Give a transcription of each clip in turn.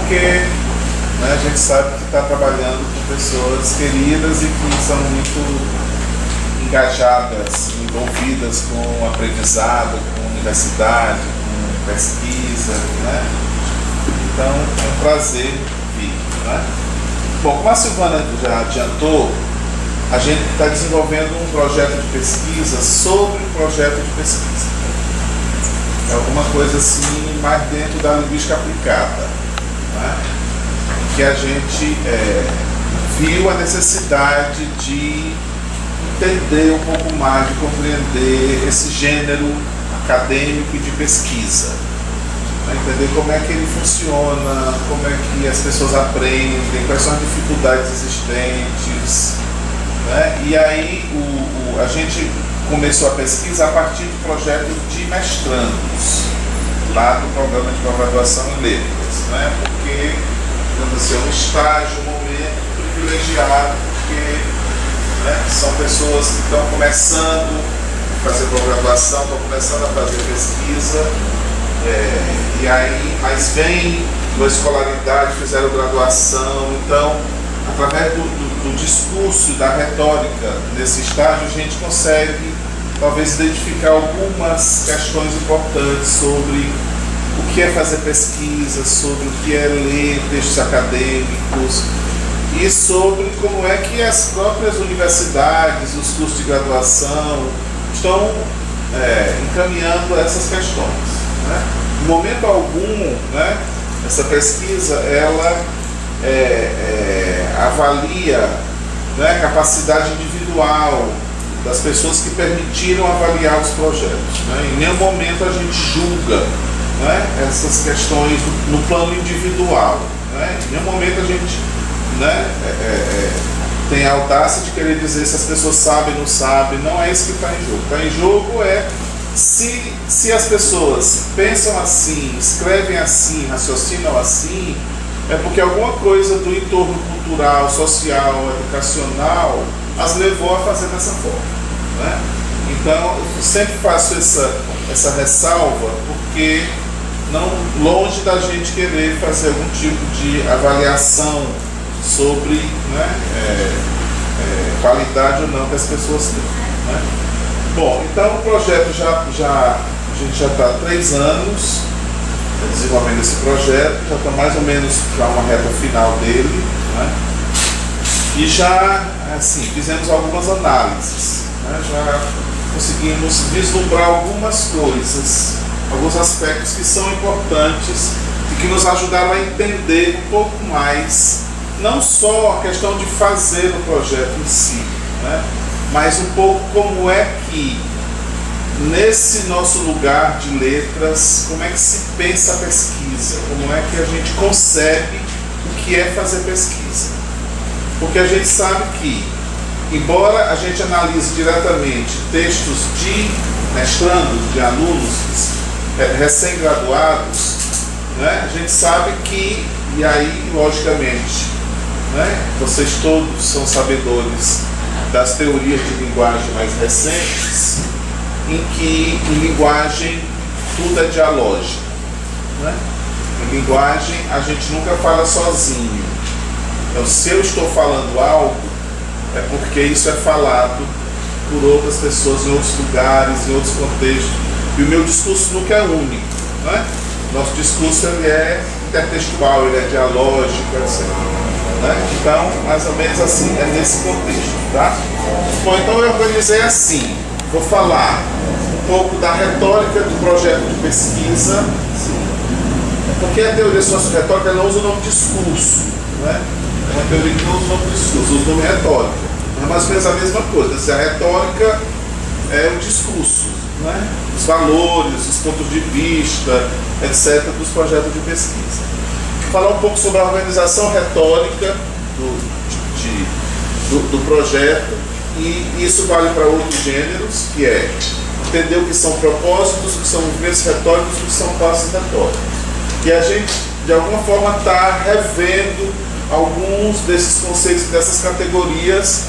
porque, né, a gente sabe que está trabalhando com pessoas queridas e que são muito engajadas, envolvidas com o aprendizado, com universidade, com pesquisa, né? Então é um prazer vir, né? Bom, como a Silvana já adiantou, a gente está desenvolvendo um projeto de pesquisa sobre o projeto de pesquisa. É alguma coisa assim mais dentro da linguística aplicada, né? Que a gente viu a necessidade de entender um pouco mais, de compreender esse gênero acadêmico e de pesquisa, né? Entender como é que ele funciona, como é que as pessoas aprendem, quais são as dificuldades existentes, né? E aí a gente começou a pesquisa a partir do projeto de mestrandos, lá do programa de pós-graduação em letras, né? Porque, digamos assim, é um estágio, um momento privilegiado, porque, né, são pessoas que estão começando a fazer pós-graduação, estão começando a fazer pesquisa, e aí, mas vêm da escolaridade, fizeram graduação, então, através do discurso e da retórica nesse estágio, a gente consegue, talvez, identificar algumas questões importantes sobre o que é fazer pesquisa, sobre o que é ler textos acadêmicos e sobre como é que as próprias universidades, os cursos de graduação estão encaminhando essas questões, né? Em momento algum, né, essa pesquisa ela avalia, né, a capacidade individual das pessoas que permitiram avaliar os projetos, né? Em nenhum momento a gente julga, né, essas questões no plano individual, né? Em nenhum momento a gente, né, tem a audácia de querer dizer se as pessoas sabem ou não sabem. Não é isso que está em jogo. Está em jogo se as pessoas pensam assim, escrevem assim, raciocinam assim, é porque alguma coisa do entorno cultural, social, educacional as levou a fazer dessa forma, né? Então, eu sempre faço essa ressalva, porque longe da gente querer fazer algum tipo de avaliação sobre, né, qualidade ou não que as pessoas têm, né? Bom, então o projeto a gente já está há 3 anos desenvolvendo esse projeto, já está mais ou menos para uma reta final dele, né? E já, assim, fizemos algumas análises, né? Já conseguimos vislumbrar algumas coisas, alguns aspectos que são importantes e que nos ajudaram a entender um pouco mais, não só a questão de fazer o projeto em si, né? Mas um pouco como é que, nesse nosso lugar de letras, como é que se pensa a pesquisa, como é que a gente concebe o que é fazer pesquisa. Porque a gente sabe que, embora a gente analise diretamente textos de mestrandos, de alunos recém-graduados, né, a gente sabe que, e aí, logicamente, né, vocês todos são sabedores das teorias de linguagem mais recentes, em que em linguagem tudo é dialógico, né? Em linguagem a gente nunca fala sozinho. Então, se eu estou falando algo, é porque isso é falado por outras pessoas em outros lugares, em outros contextos, e o meu discurso nunca é único, né? Nosso discurso ele é intertextual, ele é dialógico, etc., né? Então, mais ou menos assim, é nesse contexto, tá? Bom, então eu organizei assim, vou falar um pouco da retórica do projeto de pesquisa, porque a teoria socio-retórica não usa o nome discurso, né? É uma teoria que não usa o nome discurso, usa o nome retórica. É mais ou menos a mesma coisa. Se a retórica é o discurso, né? Os valores, os pontos de vista, etc., dos projetos de pesquisa. Vou falar um pouco sobre a organização retórica do projeto, e isso vale para outros gêneros, que é entender o que são propósitos, o que são movimentos retóricos, o que são passos retóricos. E a gente, de alguma forma, está revendo alguns desses conceitos, dessas categorias,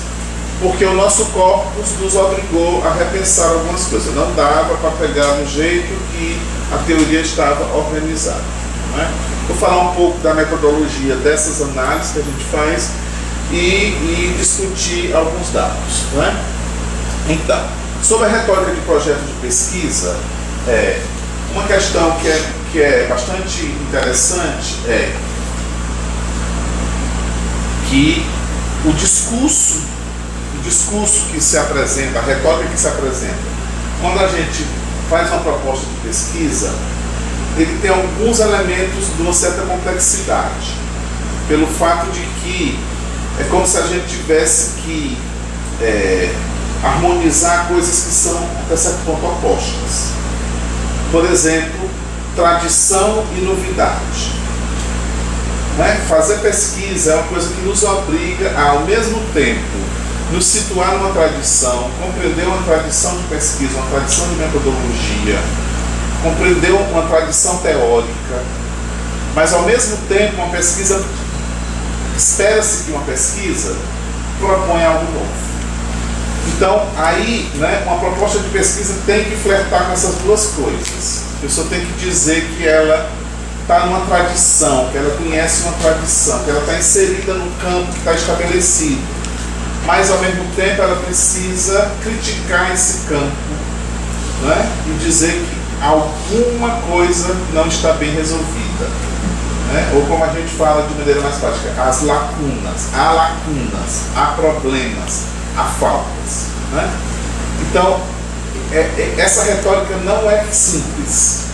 porque o nosso corpus nos obrigou a repensar algumas coisas. Não dava para pegar no jeito que a teoria estava organizada, né? Vou falar um pouco da metodologia dessas análises que a gente faz e discutir alguns dados, não é? Então, sobre a retórica de projeto de pesquisa, uma questão que é bastante interessante é que o discurso que se apresenta, a retórica que se apresenta, quando a gente faz uma proposta de pesquisa, ele tem alguns elementos de uma certa complexidade, pelo fato de que é como se a gente tivesse que harmonizar coisas que são, até certo ponto, opostas. Por exemplo, tradição e novidade. Fazer pesquisa é uma coisa que nos obriga a, ao mesmo tempo, nos situar numa tradição, compreender uma tradição de pesquisa, uma tradição de metodologia, compreender uma tradição teórica, mas ao mesmo tempo uma pesquisa, espera-se que uma pesquisa propõe algo novo. Então aí, uma proposta de pesquisa tem que flertar com essas duas coisas. A pessoa tem que dizer que ela está numa tradição, que ela conhece uma tradição, que ela está inserida num campo que está estabelecido, mas ao mesmo tempo ela precisa criticar esse campo, e dizer que alguma coisa não está bem resolvida, ou como a gente fala de maneira mais prática, as lacunas, há problemas, há faltas. Então, essa retórica não é simples,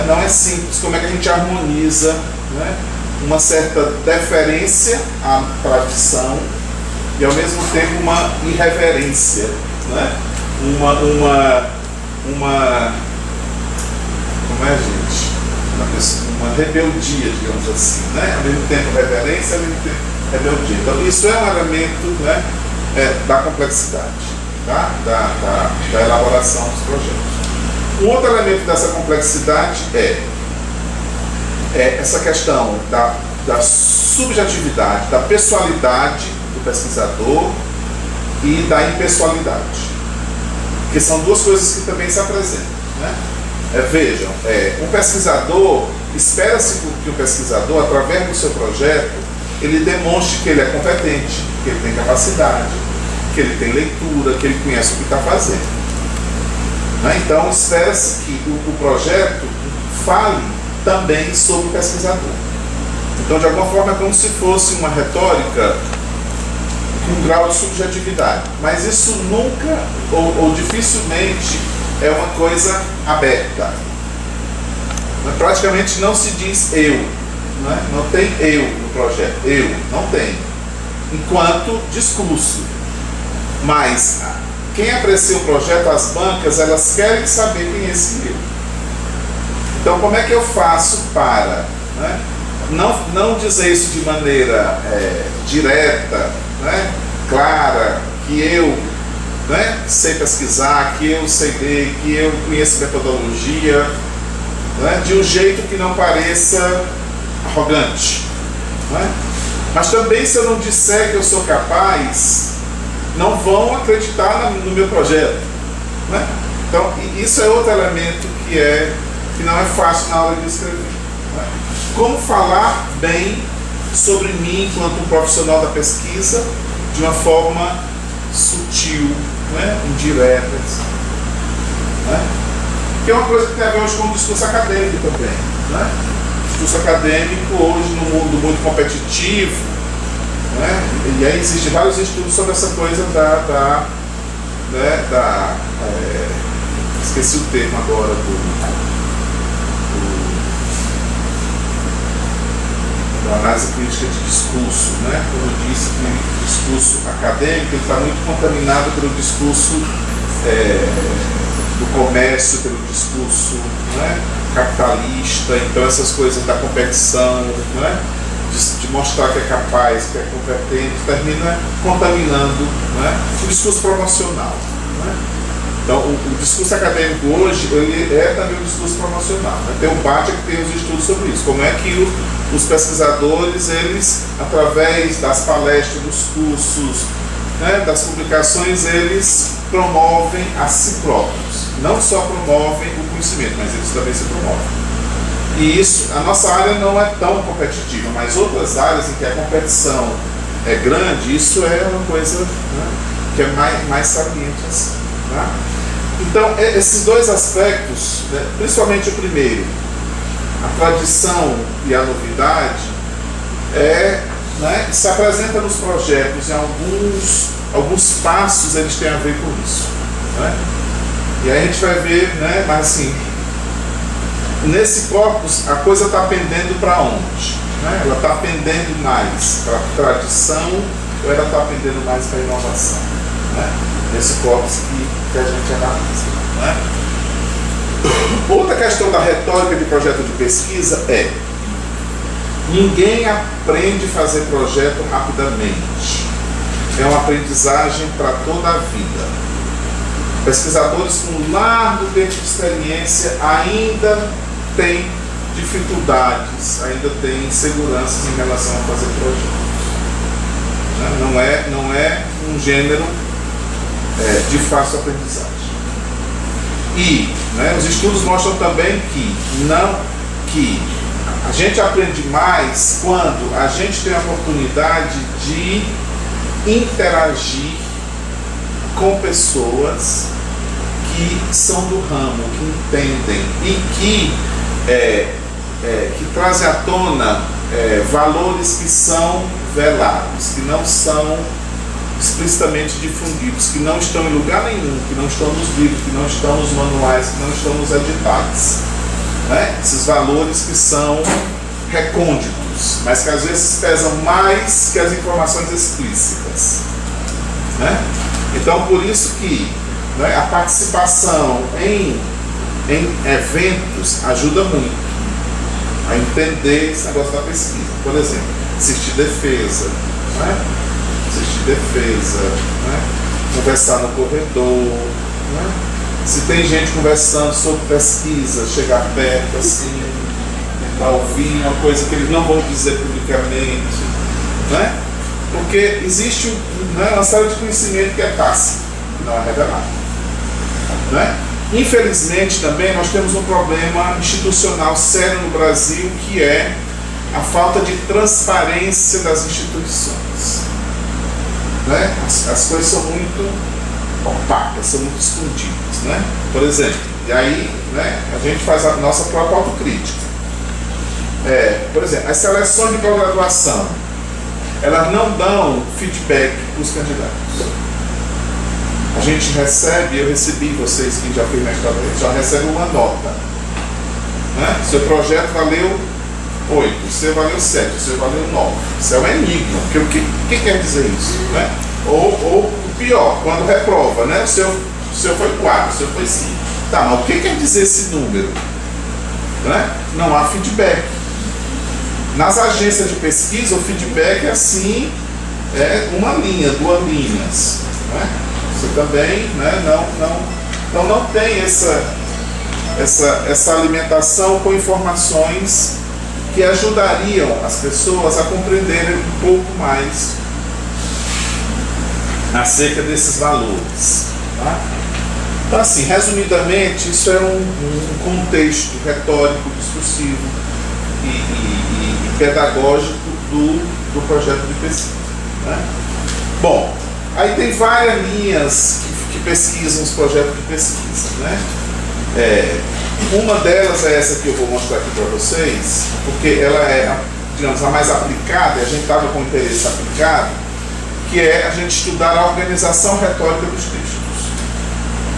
não é simples. Como é que a gente harmoniza uma certa deferência à tradição e ao mesmo tempo uma irreverência, uma rebeldia, digamos assim, ao mesmo tempo reverência, ao mesmo tempo rebeldia. Então isso é um elemento da complexidade, da elaboração dos projetos. Um outro elemento dessa complexidade é essa questão da subjetividade, da pessoalidade do pesquisador e da impessoalidade, que são duas coisas que também se apresentam. Vejam, um pesquisador, espera-se que o pesquisador, através do seu projeto, ele demonstre que ele é competente, que ele tem capacidade, que ele tem leitura, que ele conhece o que está fazendo. Então, espera-se que o projeto fale também sobre o pesquisador. Então, de alguma forma, é como se fosse uma retórica com um grau de subjetividade. Mas isso nunca, ou dificilmente, é uma coisa aberta. Praticamente não se diz eu. Não tem eu no projeto. Eu, não tem. Enquanto discurso. Mas quem aprecia o projeto, as bancas, elas querem saber quem é esse eu. Então, como é que eu faço para não dizer isso de maneira direta, clara, que eu sei pesquisar, que eu sei ler, que eu conheço metodologia, de um jeito que não pareça arrogante. Mas também, se eu não disser que eu sou capaz, não vão acreditar no meu projeto. Então, isso é outro elemento que não é fácil na hora de escrever. Como falar bem sobre mim enquanto um profissional da pesquisa de uma forma sutil, indireta, que é uma coisa que tem a ver hoje com o discurso acadêmico também. O discurso acadêmico hoje, no mundo muito competitivo, e aí existem vários estudos sobre essa coisa esqueci o termo agora da análise crítica de discurso, como eu disse, que o discurso acadêmico está muito contaminado pelo discurso do comércio, pelo discurso capitalista. Então essas coisas da competição, de mostrar que é capaz, que é competente, termina contaminando o discurso promocional. Então, o discurso acadêmico hoje, ele é também um discurso promocional. Tem o Batia que tem os estudos sobre isso. Como é que os pesquisadores, eles, através das palestras, dos cursos, das publicações, eles promovem a si próprios. Não só promovem o conhecimento, mas eles também se promovem. E isso, a nossa área não é tão competitiva, mas outras áreas em que a competição é grande, isso é uma coisa, né, que é mais saliente assim. Tá? Então, esses dois aspectos, né, principalmente o primeiro, a tradição e a novidade, né, se apresenta nos projetos, em alguns passos eles têm a ver com isso. Né? E aí a gente vai ver, né, mas assim, nesse corpus a coisa está pendendo para onde? Né? Ela está pendendo mais para a tradição ou ela está pendendo mais para a inovação? Né? Nesse corpus que a gente analisa. Né? Outra questão da retórica de projeto de pesquisa é: ninguém aprende a fazer projeto rapidamente. É uma aprendizagem para toda a vida. Pesquisadores com um largo tempo de experiência ainda têm dificuldades, ainda têm inseguranças em relação a fazer projeto. Não é um gênero de fácil aprendizagem. E, né, os estudos mostram também que a gente aprende mais quando a gente tem a oportunidade de interagir com pessoas que são do ramo, que entendem e que trazem à tona valores que são velados, que não são explicitamente difundidos, que não estão em lugar nenhum, que não estão nos livros, que não estão nos manuais, que não estão nos editais. Né? Esses valores que são recônditos, mas que às vezes pesam mais que as informações explícitas. Né? Então, por isso que, né, a participação em eventos ajuda muito a entender esse negócio da pesquisa. Por exemplo, assistir defesa, né? Né? Conversar no corredor, né? Se tem gente conversando sobre pesquisa, chegar perto assim, tentar ouvir uma coisa que eles não vão dizer publicamente, né? Porque existe uma série de conhecimento que é tácito, que não é revelado. Né? Infelizmente também nós temos um problema institucional sério no Brasil, que é a falta de transparência das instituições. Né? As coisas são muito opacas, são muito escondidas. Né? Por exemplo, e aí, né, a gente faz a nossa própria autocrítica. Por exemplo, as seleções de pós-graduação, elas não dão feedback para os candidatos. A gente recebe, eu recebi, vocês que já fez mestrado, já recebem uma nota. Né? Seu projeto valeu 8, o seu valeu 7, o seu valeu 9. Isso é um enigma, porque o que quer dizer isso? Né? Ou o pior, quando reprova, né? O seu foi 4, o seu foi 5. Tá, mas o que quer dizer esse número? Né? Não há feedback. Nas agências de pesquisa, o feedback é assim, uma linha, 2 linhas. Né? Você também, né, não tem essa alimentação com informações que ajudariam as pessoas a compreenderem um pouco mais acerca desses valores. Tá? Então, assim, resumidamente, isso é um contexto retórico, discursivo e pedagógico do projeto de pesquisa. Né? Bom, aí tem várias linhas que pesquisam os projetos de pesquisa. Né? Uma delas é essa que eu vou mostrar aqui para vocês, porque ela é, digamos, a mais aplicada, e a gente estava com interesse aplicado, que é a gente estudar a organização retórica dos textos.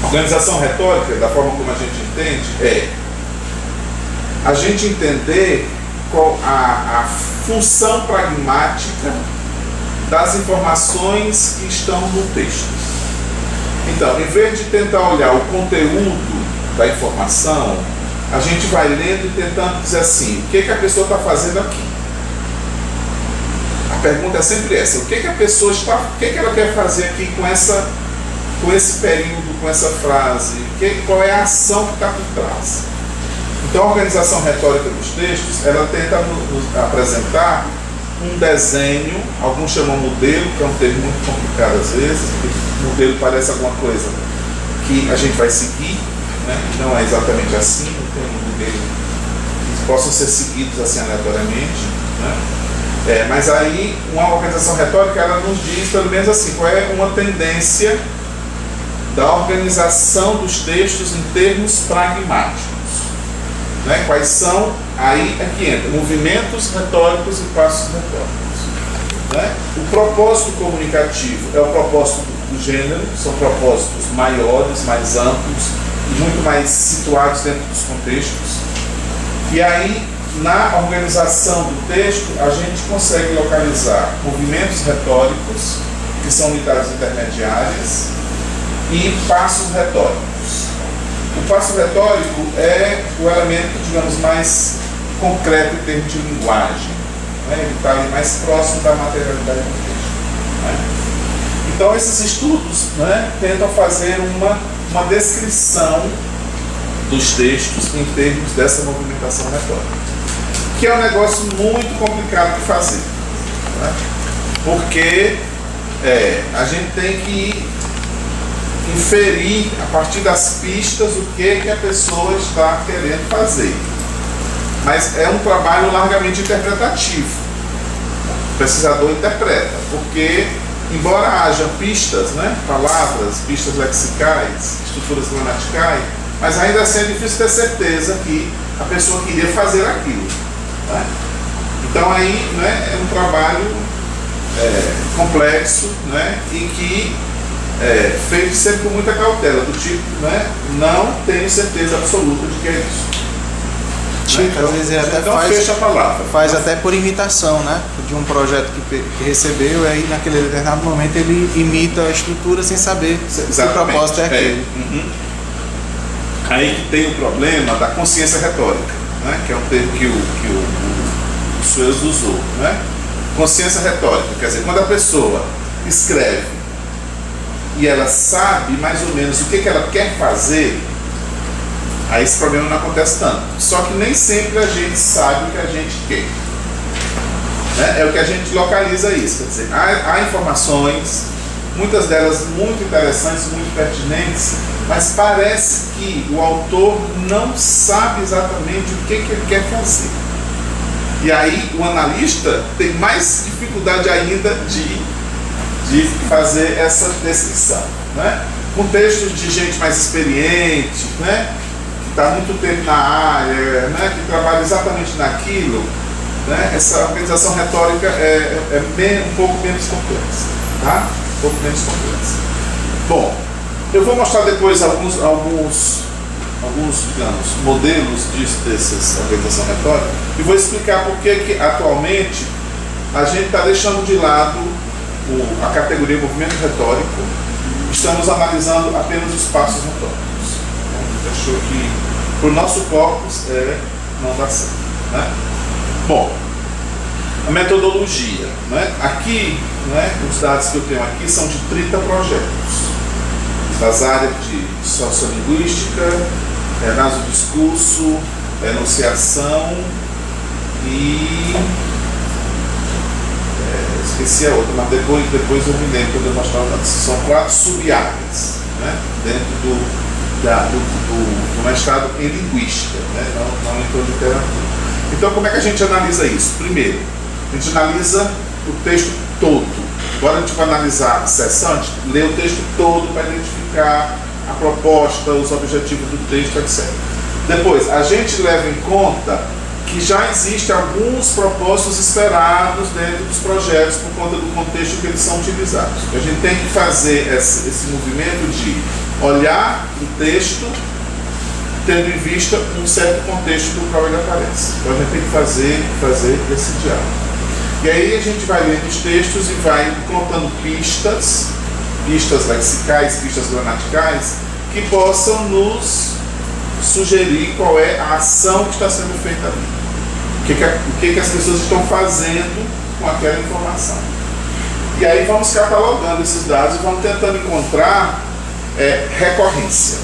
A organização retórica, da forma como a gente entende, é a gente entender qual a função pragmática das informações que estão no texto. Então, em vez de tentar olhar o conteúdo da informação, a gente vai lendo e tentando dizer assim: o que a pessoa está fazendo aqui? A pergunta é sempre essa: o que a pessoa está, o que ela quer fazer aqui com esse período, com essa frase? Qual é a ação que está por trás? Então, a organização retórica dos textos, ela tenta nos apresentar um desenho, alguns chamam modelo, que é um termo muito complicado às vezes, porque modelo parece alguma coisa que a gente vai seguir, né? Não é exatamente assim, não tem um modelo possam ser seguidos assim aleatoriamente, né? Mas aí uma organização retórica, ela nos diz pelo menos assim, qual é uma tendência da organização dos textos em termos pragmáticos, né? Quais são, aí aqui entra movimentos retóricos e passos retóricos, né? O propósito comunicativo é o propósito do gênero, são propósitos maiores, mais amplos e muito mais situados dentro dos contextos. E aí, na organização do texto, a gente consegue localizar movimentos retóricos, que são unidades intermediárias, e passos retóricos. O passo retórico é o elemento, digamos, mais concreto em termos de linguagem, né? Ele está ali mais próximo da materialidade do texto, né? Então, esses estudos, né, tentam fazer uma descrição dos textos em termos dessa movimentação retórica, que é um negócio muito complicado de fazer, né? Porque a gente tem que inferir a partir das pistas o que a pessoa está querendo fazer, mas é um trabalho largamente interpretativo. O pesquisador interpreta, porque embora haja pistas, né, palavras, pistas lexicais, estruturas gramaticais, mas ainda assim é difícil ter certeza que a pessoa queria fazer aquilo, né? Então aí, né, é um trabalho complexo, né, e que feito sempre com muita cautela, do tipo, né, não tenho certeza absoluta de que é isso. Então, às vezes até então fecha a palavra. Faz até por imitação, né? De um projeto que recebeu, e aí naquele determinado momento ele imita a estrutura sem saber se o propósito é aquele. Aí que tem o problema da consciência retórica, né? Que é um termo que o Suez usou, né? Consciência retórica, quer dizer, quando a pessoa escreve e ela sabe mais ou menos o que ela quer fazer, aí esse problema não acontece tanto. Só que nem sempre a gente sabe o que a gente quer, né? É o que a gente localiza isso. Quer dizer, há informações, muitas delas muito interessantes, muito pertinentes, mas parece que o autor não sabe exatamente o que ele quer fazer. E aí o analista tem mais dificuldade ainda de fazer essa descrição, né? Com textos de gente mais experiente, né, que está há muito tempo na área, né, que trabalha exatamente naquilo, né, essa organização retórica é um pouco menos complexa, tá? Um pouco menos complexa. Bom, eu vou mostrar depois alguns digamos, modelos dessas organização retórica e vou explicar por que atualmente a gente está deixando de lado a categoria movimento retórico, estamos analisando apenas os passos retóricos. A gente achou que para o nosso corpus não dá certo, né? Bom, a metodologia, né? Aqui, né, os dados que eu tenho aqui são de 30 projetos das áreas de sociolinguística, análise do discurso, enunciação e esqueci a outra, mas depois eu me lembro quando eu mostrar o dados. São 4 sub-áreas, né, dentro do mestrado em linguística, né, não em literatura. Então, como é que a gente analisa isso? Primeiro, a gente analisa o texto todo. Agora a gente vai analisar a seção, a gente lê o texto todo para identificar a proposta, os objetivos do texto, etc. Depois, a gente leva em conta que já existem alguns propósitos esperados dentro dos projetos por conta do contexto que eles são utilizados. A gente tem que fazer esse movimento de olhar o texto tendo em vista um certo contexto do qual ele aparece. Então a gente tem que fazer esse diálogo. E aí a gente vai lendo os textos e vai colocando pistas lexicais, pistas gramaticais, que possam nos sugerir qual é a ação que está sendo feita ali. O que as pessoas estão fazendo com aquela informação. E aí vamos catalogando esses dados e vamos tentando encontrar recorrência,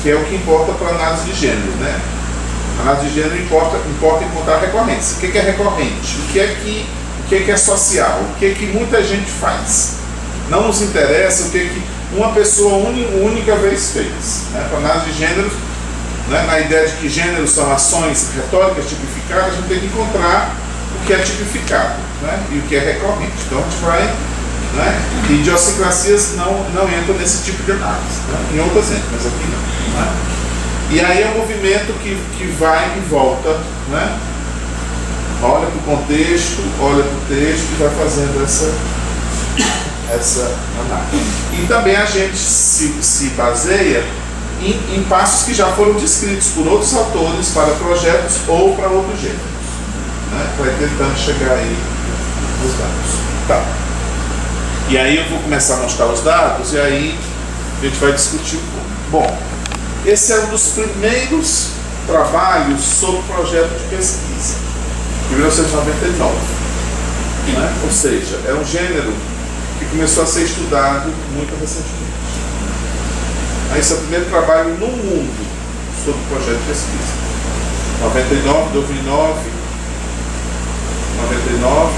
que é o que importa para a análise de gênero, né? A análise de gênero importa encontrar recorrência. O que é recorrente? O que é social? O que muita gente faz? Não nos interessa o que uma pessoa única vez fez, né? Para a análise de gênero, né, na ideia de que gêneros são ações retóricas tipificadas, a gente tem que encontrar o que é tipificado, né, e o que é recorrente. Então a gente vai, né, idiosincrasias não entram nesse tipo de análise, né, em outras entram, mas aqui não. Né. E aí é um movimento que vai e volta, né, olha para o contexto, olha para o texto e vai fazendo essa análise. E também a gente se baseia em passos que já foram descritos por outros autores para projetos ou para outros gêneros, né? Vai tentando chegar aí nos dados. Tá. E aí eu vou começar a mostrar os dados e aí a gente vai discutir um pouco. Bom, esse é um dos primeiros trabalhos sobre projeto de pesquisa, de 1999. Né? Ou seja, é um gênero que começou a ser estudado muito recentemente. Esse é o primeiro trabalho no mundo sobre projeto de pesquisa. 99, 2009, 99,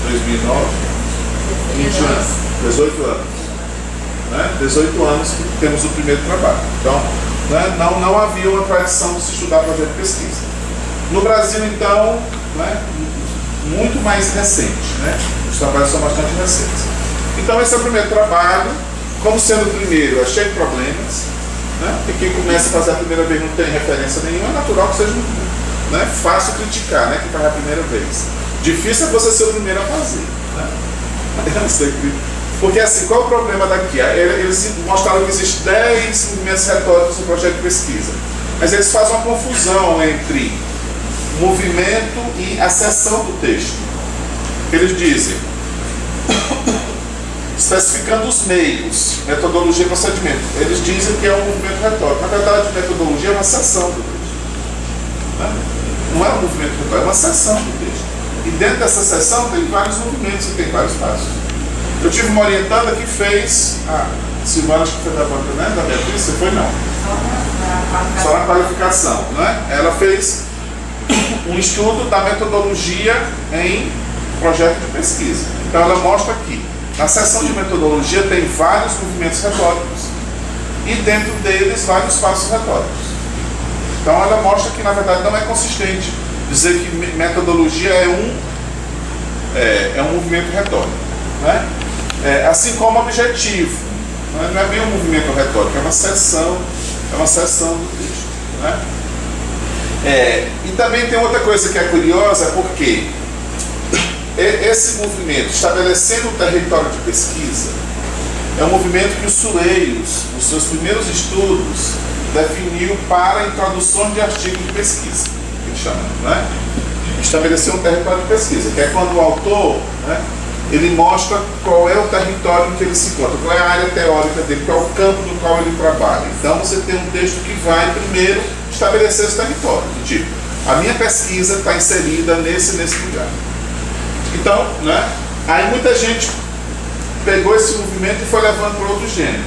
2009, 20 anos, 18 anos. Né? 18 anos que temos o primeiro trabalho. Então, né, não havia uma tradição de se estudar projeto de pesquisa. No Brasil, então, né, muito mais recente. Né? Os trabalhos são bastante recentes. Então, esse é o primeiro trabalho. Como sendo o primeiro, é cheio de problemas, né? E quem começa a fazer a primeira vez não tem referência nenhuma, é natural que seja né, fácil criticar, né? Que faz a primeira vez. Difícil é você ser o primeiro a fazer. Né? Porque assim, qual é o problema daqui? Eles mostraram que existem 10 movimentos retóricos no projeto de pesquisa, mas eles fazem uma confusão entre movimento e a seção do texto. Eles dizem, especificando os meios, metodologia e procedimento. Eles dizem que é um movimento retórico. Na verdade, metodologia é uma seção do texto. Né? Não é um movimento retórico, é uma seção do texto. E dentro dessa seção tem vários movimentos e tem vários passos. Eu tive uma orientanda que fez, Silvana, acho que foi da banca, né? Da Beatriz, você foi não? Só na qualificação, né? Ela fez um estudo da metodologia em projeto de pesquisa. Então ela mostra aqui. Na seção de metodologia tem vários movimentos retóricos e dentro deles vários passos retóricos. Então ela mostra que na verdade não é consistente dizer que metodologia é um movimento retórico. Né? Assim como objetivo, né? Não é bem um movimento retórico, é uma seção do texto. Né? E também tem outra coisa que é curiosa, porque esse movimento, estabelecendo o território de pesquisa, é um movimento que o Sureiros, nos seus primeiros estudos, definiu para introdução de artigos de pesquisa, que ele chama, né? Estabeleceu um território de pesquisa, que é quando o autor, né, ele mostra qual é o território em que ele se encontra, qual é a área teórica dele, qual é o campo no qual ele trabalha. Então você tem um texto que vai primeiro estabelecer esse território, do tipo, a minha pesquisa está inserida nesse lugar. Então, né, aí muita gente pegou esse movimento e foi levando para outros gêneros.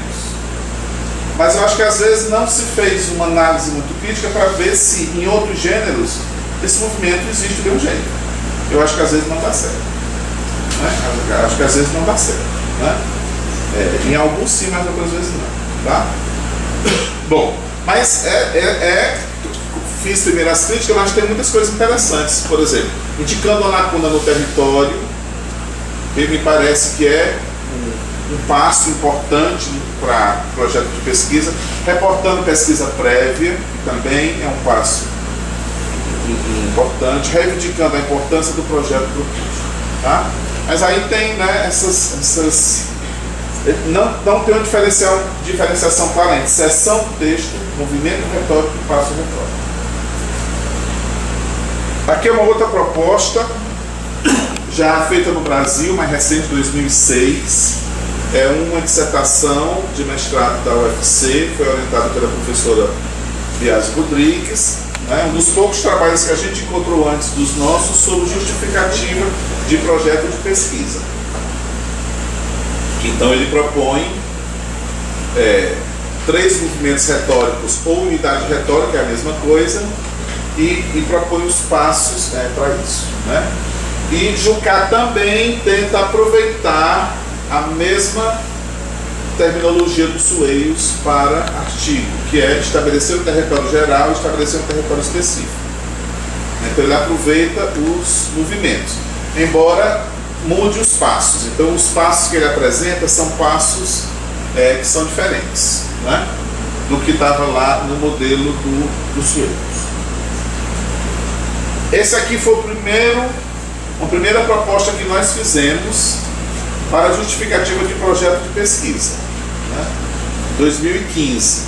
Mas eu acho que às vezes não se fez uma análise muito crítica para ver se em outros gêneros esse movimento existe de um jeito. Eu acho que às vezes não dá certo. Né? Acho que às vezes não dá certo. Né? Em alguns sim, mas outras vezes não. Tá? Bom, mas fiz primeiras críticas, mas tem muitas coisas interessantes. Por exemplo, indicando a lacuna no território, que me parece que é um passo importante para projeto de pesquisa, reportando pesquisa prévia, que também é um passo importante, reivindicando a importância do projeto proposto. Tá? Mas aí tem, né, essas não tem uma diferenciação clara entre seção do texto, movimento retórico e passo retórico. Aqui é uma outra proposta, já feita no Brasil, mais recente, 2006. É uma dissertação de mestrado da UFC, foi orientada pela professora Biasi Rodrigues. Um dos poucos trabalhos que a gente encontrou antes dos nossos sobre justificativa de projeto de pesquisa. Então ele propõe 3 movimentos retóricos ou unidade retórica, é a mesma coisa, e propõe os passos para isso. Né? E Jucá também tenta aproveitar a mesma terminologia dos Sueios para artigo, que é estabelecer um território geral e estabelecer um território específico. Então ele aproveita os movimentos, embora mude os passos. Então os passos que ele apresenta são passos que são diferentes, né, do que estava lá no modelo dos Sueios. Esse aqui foi a primeira proposta que nós fizemos para a justificativa de projeto de pesquisa, né? 2015.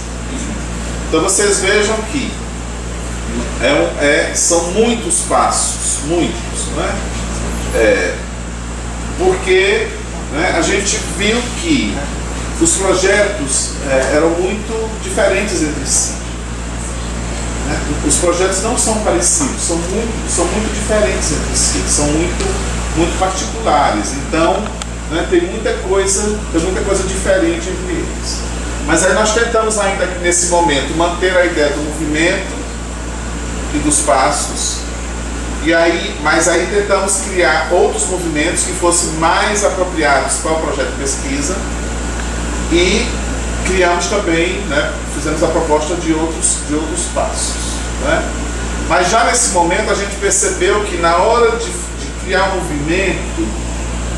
Então vocês vejam que são muitos passos, né? Porque, né, a gente viu que os projetos eram muito diferentes entre si. Né? Os projetos não são parecidos, são muito diferentes entre si, são muito particulares. Então, né, tem muita coisa diferente entre eles. Mas aí nós tentamos ainda nesse momento manter a ideia do movimento e dos passos, mas aí tentamos criar outros movimentos que fossem mais apropriados para o projeto de pesquisa e criamos também, né, fizemos a proposta de outros passos, né? Mas já nesse momento a gente percebeu que na hora de criar um movimento,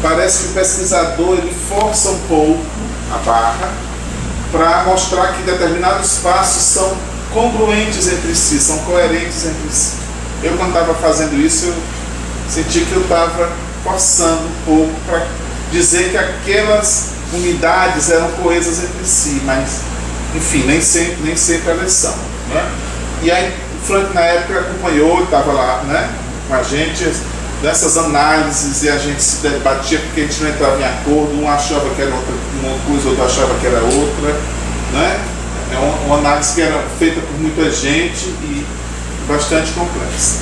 parece que o pesquisador ele força um pouco a barra para mostrar que determinados passos são congruentes entre si, são coerentes entre si. Eu, quando estava fazendo isso, eu senti que eu estava forçando um pouco para dizer que aquelas unidades eram coesas entre si, mas, enfim, nem sempre elas são, né? E aí o Frank, na época, acompanhou, estava lá, né, com a gente nessas análises, e a gente se debatia porque a gente não entrava em acordo, um achava que era uma coisa, outro achava que era outra, né? É uma análise que era feita por muita gente e bastante complexa.